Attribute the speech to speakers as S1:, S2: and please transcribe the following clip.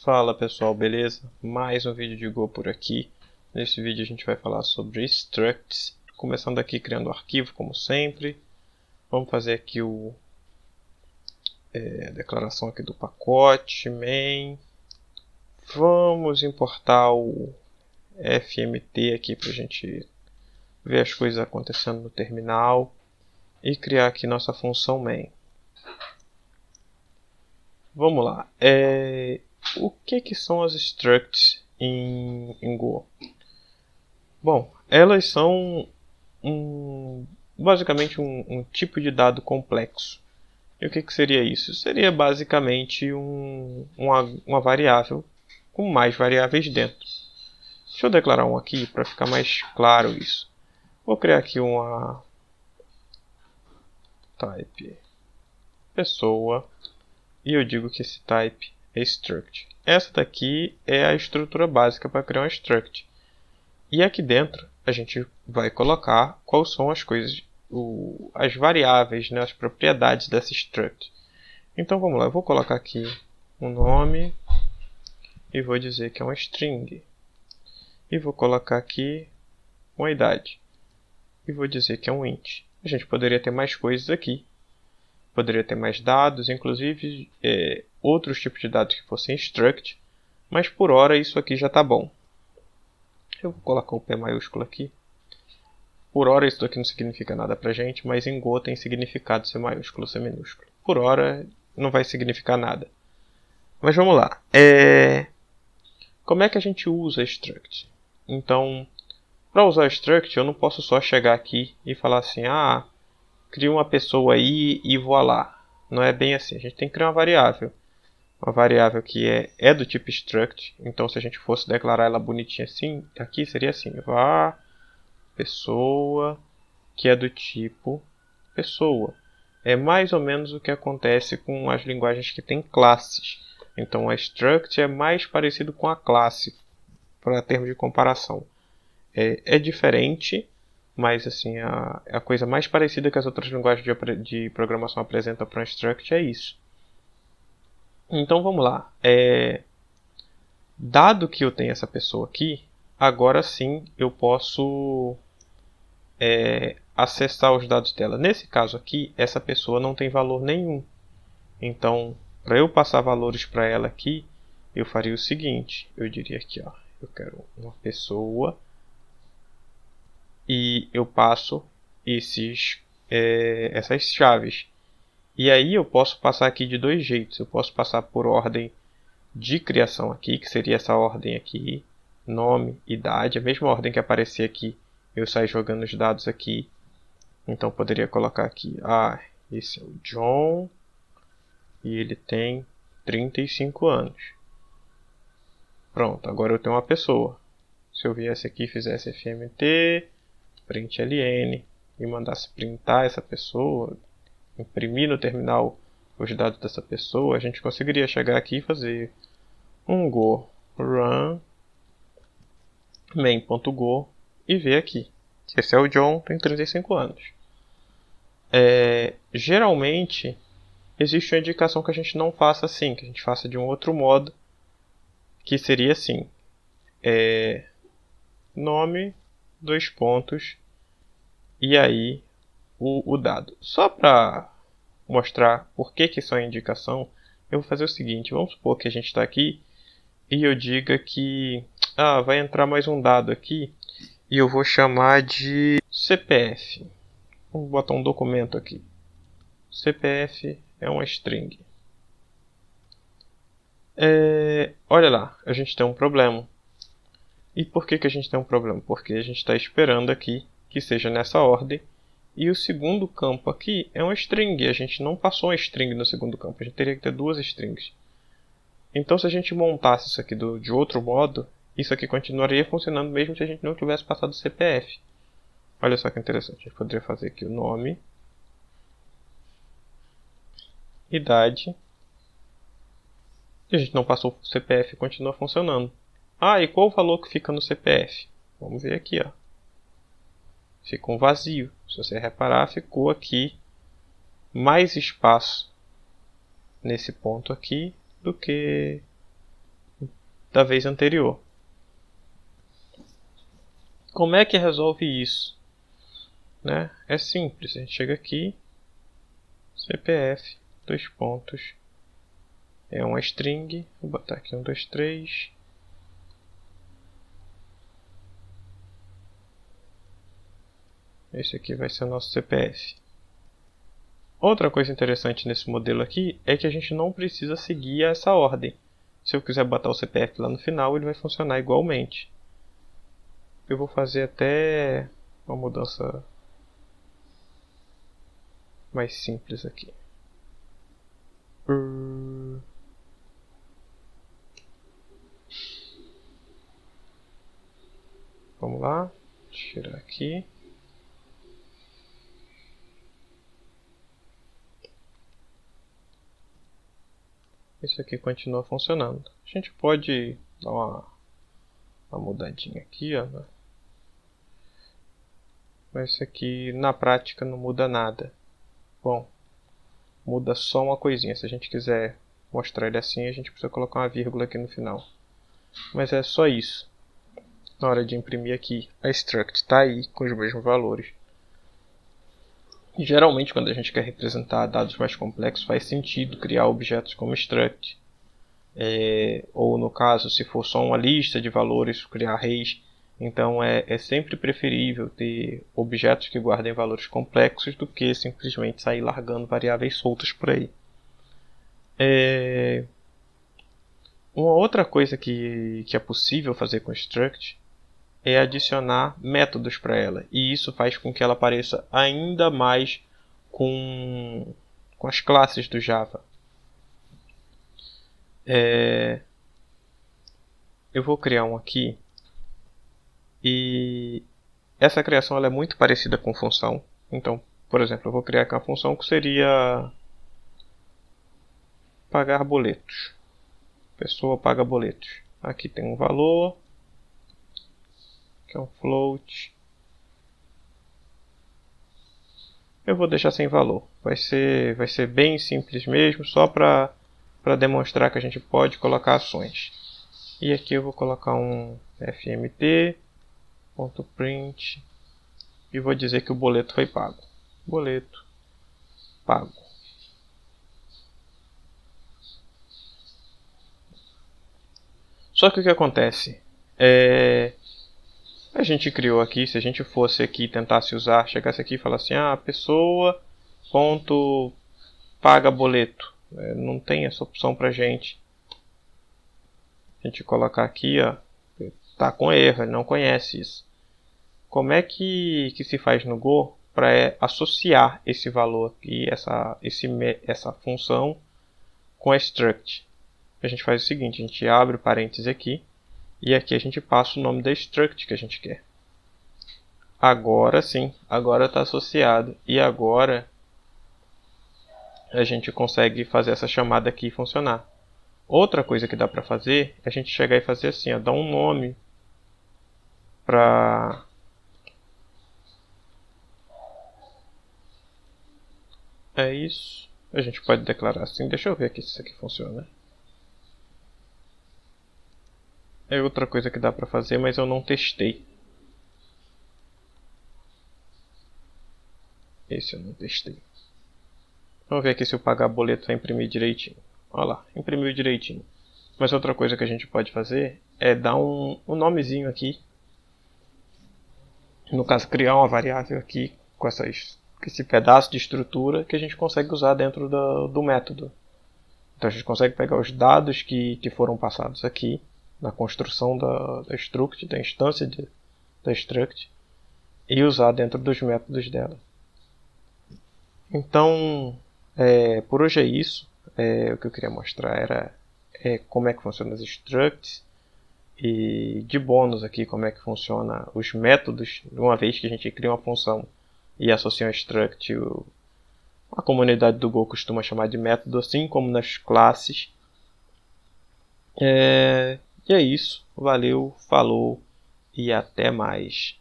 S1: Fala pessoal, beleza? Mais um vídeo de Go por aqui. Nesse vídeo a gente vai falar sobre structs, começando aqui criando o arquivo como sempre. Vamos fazer aqui a declaração aqui do pacote main. Vamos importar o fmt aqui para a gente ver as coisas acontecendo no terminal e criar aqui nossa função main. Vamos lá. O que são as structs em Go? Bom, elas são basicamente um tipo de dado complexo. E o que seria isso? Seria basicamente uma variável com mais variáveis dentro. Deixa eu declarar um aqui para ficar mais claro isso. Vou criar aqui uma type pessoa e eu digo que esse type é struct. Essa daqui é a estrutura básica para criar um struct. E aqui dentro a gente vai colocar quais são as coisas, as variáveis, né, as propriedades dessa struct. Então vamos lá, eu vou colocar aqui um nome e vou dizer que é uma string. E vou colocar aqui uma idade e vou dizer que é um int. A gente poderia ter mais coisas aqui. Poderia ter mais dados, inclusive outros tipos de dados que fossem struct, mas por hora isso aqui já está bom. Eu vou colocar o P maiúsculo aqui. Por hora isso aqui não significa nada pra gente, mas em Go tem significado C maiúsculo, C minúsculo. Por hora não vai significar nada. Mas vamos lá. Como é que a gente usa struct? Então, para usar struct eu não posso só chegar aqui e falar assim, cria uma pessoa aí e vou lá. Não é bem assim. A gente tem que criar uma variável. Uma variável que é do tipo struct. Então, se a gente fosse declarar ela bonitinha assim, aqui seria assim. Var pessoa, que é do tipo pessoa. É mais ou menos o que acontece com as linguagens que têm classes. Então, a struct é mais parecido com a classe, para termos de comparação. É diferente, mas assim, a coisa mais parecida que as outras linguagens de programação apresentam para um struct é isso. Então vamos lá. Dado que eu tenho essa pessoa aqui, agora sim eu posso acessar os dados dela. Nesse caso aqui, essa pessoa não tem valor nenhum. Então, para eu passar valores para ela aqui, eu faria o seguinte. Eu diria aqui, eu quero uma pessoa e eu passo essas chaves. E aí eu posso passar aqui de dois jeitos. Eu posso passar por ordem de criação aqui, que seria essa ordem aqui, nome, idade, a mesma ordem que aparecer aqui, eu saio jogando os dados aqui. Então poderia colocar aqui, esse é o John e ele tem 35 anos. Pronto, agora eu tenho uma pessoa. Se eu viesse aqui e fizesse fmt, println e mandasse printar essa pessoa, imprimir no terminal os dados dessa pessoa, a gente conseguiria chegar aqui e fazer um go run main.go e ver aqui. Esse é o John, tem 35 anos. Geralmente existe uma indicação que a gente não faça assim, que a gente faça de um outro modo, que seria assim, nome, dois pontos, e aí o dado. Só para mostrar por que isso é uma indicação, eu vou fazer o seguinte, vamos supor que a gente está aqui e eu diga que vai entrar mais um dado aqui e eu vou chamar de CPF. Vamos botar um documento aqui. CPF é uma string. Olha lá, a gente tem um problema. E por que a gente tem um problema? Porque a gente está esperando aqui que seja nessa ordem. E o segundo campo aqui é uma string. A gente não passou uma string no segundo campo. A gente teria que ter duas strings. Então, se a gente montasse isso aqui de outro modo, isso aqui continuaria funcionando mesmo se a gente não tivesse passado o CPF. Olha só que interessante. A gente poderia fazer aqui o nome, idade, e a gente não passou o CPF e continua funcionando. E qual o valor que fica no CPF? Vamos ver aqui, Fica um vazio. Se você reparar, ficou aqui mais espaço nesse ponto aqui do que da vez anterior. Como é que resolve isso? Né? É simples, a gente chega aqui, CPF, dois pontos, é uma string, vou botar aqui 1, 2, 3. Esse aqui vai ser o nosso CPF. Outra coisa interessante nesse modelo aqui é que a gente não precisa seguir essa ordem. Se eu quiser botar o CPF lá no final, ele vai funcionar igualmente. Eu vou fazer até uma mudança mais simples aqui. Vamos lá, tirar aqui. Isso aqui continua funcionando. A gente pode dar uma mudadinha aqui, ó. Mas isso aqui na prática não muda nada. Bom, muda só uma coisinha. Se a gente quiser mostrar ele assim, a gente precisa colocar uma vírgula aqui no final. Mas é só isso. Na hora de imprimir aqui, a struct está aí com os mesmos valores. E geralmente, quando a gente quer representar dados mais complexos, faz sentido criar objetos como struct. Ou no caso, se for só uma lista de valores, criar arrays. Então é sempre preferível ter objetos que guardem valores complexos do que simplesmente sair largando variáveis soltas por aí. Uma outra coisa que é possível fazer com struct é adicionar métodos para ela. E isso faz com que ela pareça ainda mais com as classes do Java. Eu vou criar um aqui. E essa criação ela é muito parecida com função. Então, por exemplo, eu vou criar aqui uma função que seria pagar boletos. Pessoa paga boletos. Aqui tem um valor, que é um float. Eu vou deixar sem valor. Vai ser bem simples mesmo, só para demonstrar que a gente pode colocar ações. E aqui eu vou colocar um fmt.print e vou dizer que o boleto foi pago. Boleto pago. Só que o que acontece? A gente criou aqui, se a gente fosse aqui e tentasse usar, chegasse aqui e falasse assim, pessoa ponto paga boleto. Não tem essa opção pra gente. A gente colocar aqui, tá com erro, ele não conhece isso. Como é que se faz no Go para associar esse valor aqui, essa função com a struct? A gente faz o seguinte, a gente abre o parênteses aqui e aqui a gente passa o nome da struct que a gente quer. Agora sim, agora está associado e agora a gente consegue fazer essa chamada aqui funcionar. Outra coisa que dá para fazer é a gente chegar e fazer assim, dar um nome para isso. A gente pode declarar assim. Deixa eu ver aqui se isso aqui funciona. É outra coisa que dá para fazer, mas eu não testei. Esse eu não testei. Vamos ver aqui se eu pagar boleto vai imprimir direitinho. Olha lá, imprimiu direitinho. Mas outra coisa que a gente pode fazer é dar um nomezinho aqui. No caso, criar uma variável aqui com esse pedaço de estrutura que a gente consegue usar dentro do método. Então a gente consegue pegar os dados que foram passados aqui na construção da struct, da instância da struct, e usar dentro dos métodos dela. Então, por hoje é isso. O que eu queria mostrar era como é que funcionam as structs e de bônus aqui como é que funciona os métodos, uma vez que a gente cria uma função e associa um struct, a comunidade do Go costuma chamar de método, assim como nas classes. E é isso, valeu, falou e até mais.